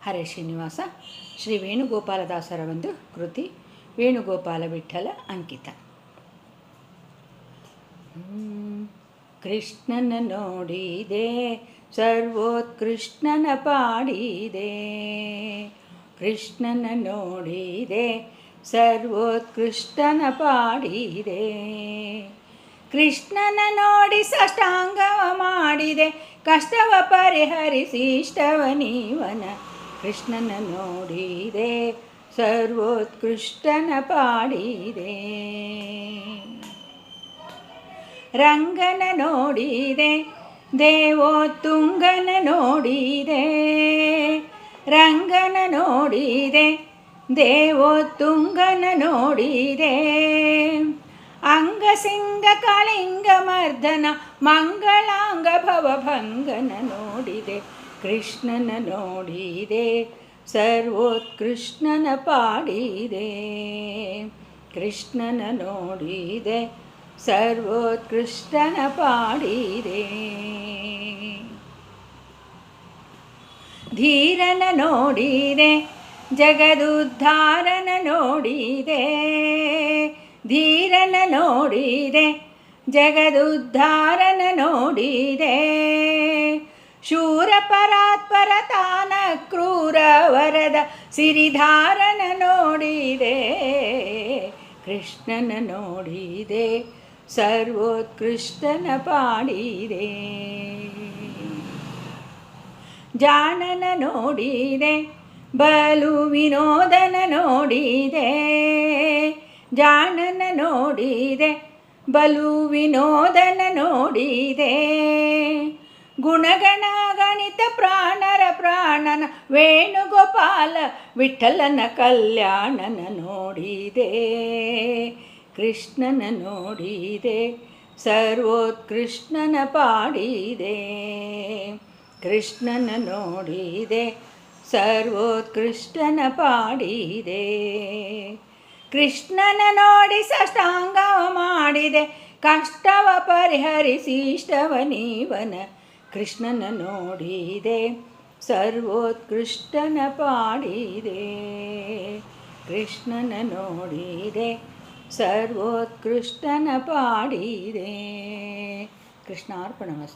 ಹರೇ ಶ್ರೀನಿವಾಸ. ಶ್ರೀ ವೇಣುಗೋಪಾಲದಾಸರ ಒಂದು ಕೃತಿ, ವೇಣುಗೋಪಾಲ ವಿಠಲ ಅಂಕಿತ. ಕೃಷ್ಣನ ನೋಡಿದೆ ಸರ್ವೋತ್ಕೃಷ್ಣನ ಪಾಡಿದೆ, ಕೃಷ್ಣನ ನೋಡಿದೆ ಸರ್ವೋತ್ಕೃಷ್ಟನ ಪಾಡಿದೆ, ಕೃಷ್ಣನ ನೋಡಿ ಸಾಷ್ಟಾಂಗವ ಮಾಡಿದೆ, ಕಷ್ಟವ ಪರಿಹರಿಸಿ ಇಷ್ಟವ ನೀವನ. ಕೃಷ್ಣನ ನೋಡಿದೆ ಸರ್ವೋತ್ಕೃಷ್ಟನ ಪಾಡಿದೆ, ರಂಗನ ನೋಡಿದೆ ದೇವೋತ್ತುಂಗನ ನೋಡಿದೆ, ರಂಗನ ನೋಡಿದೆ ದೇವೋತ್ತುಂಗನ ನೋಡಿದೆ, ಅಂಗಸಿಂಗ ಕಳಿಂಗ ಮರ್ದನ ಮಂಗಳಾಂಗ ಭವಭಂಗನ ನೋಡಿದೆ, ಕೃಷ್ಣನ ನೋಡಿದೆ ಸರ್ವೋತ್ಕೃಷ್ಣನ ಪಾಡಿದೆ, ಕೃಷ್ಣನ ನೋಡಿದೆ ಸರ್ವೋತ್ಕೃಷ್ಟನ ಪಾಡಿದೆ, ಧೀರನ ನೋಡಿದೆ ಜಗದುದ್ಧಾರನ ನೋಡಿದೆ, ಧೀರನ ನೋಡಿದೆ ಜಗದುದ್ಧಾರನ ನೋಡಿದೆ, ಶೂರ ಪರಾತ್ಪರ ತಾನ ಕ್ರೂರ ವರದ ಸಿರಿಧಾರನ ನೋಡಿದೆ, ಕೃಷ್ಣನ ನೋಡಿದೆ ಸರ್ವೋತ್ಕೃಷ್ಟನ ಪಾಡಿದೆ, ಜಾಣನ ನೋಡಿದೆ ಬಲು ವಿನೋದನ ನೋಡಿದೆ, ಜಾಣನ ನೋಡಿದೆ ಬಲು ವಿನೋದನ ನೋಡಿದೆ, ಗುಣಗಣ ಗಣಿತ ಪ್ರಾಣರ ಪ್ರಾಣನ ವೇಣುಗೋಪಾಲ ವಿಠಲನ ಕಲ್ಯಾಣನ ನೋಡಿದೆ, ಕೃಷ್ಣನ ನೋಡಿದೆ ಸರ್ವೋತ್ಕೃಷ್ಟನ ಪಾಡಿದೆ, ಕೃಷ್ಣನ ನೋಡಿದೆ ಸರ್ವೋತ್ಕೃಷ್ಟನ ಪಾಡಿದೆ, ಕೃಷ್ಣನ ನೋಡಿ ಸಾಷ್ಟಾಂಗವ ಮಾಡಿದೆ, ಕಷ್ಟವ ಪರಿಹರಿಸಿ ಇಷ್ಟವ ನೀವನ. ಕೃಷ್ಣನ ನೋಡಿದೆ ಸರ್ವೋತ್ಕೃಷ್ಟನ ಪಾಡಿದೆ, ಕೃಷ್ಣನ ನೋಡಿದೆ ಸರ್ವೋತ್ಕೃಷ್ಟನ ಪಾಡಿದೆ. ಕೃಷ್ಣಾರ್ಪಣಮಸ್ತು.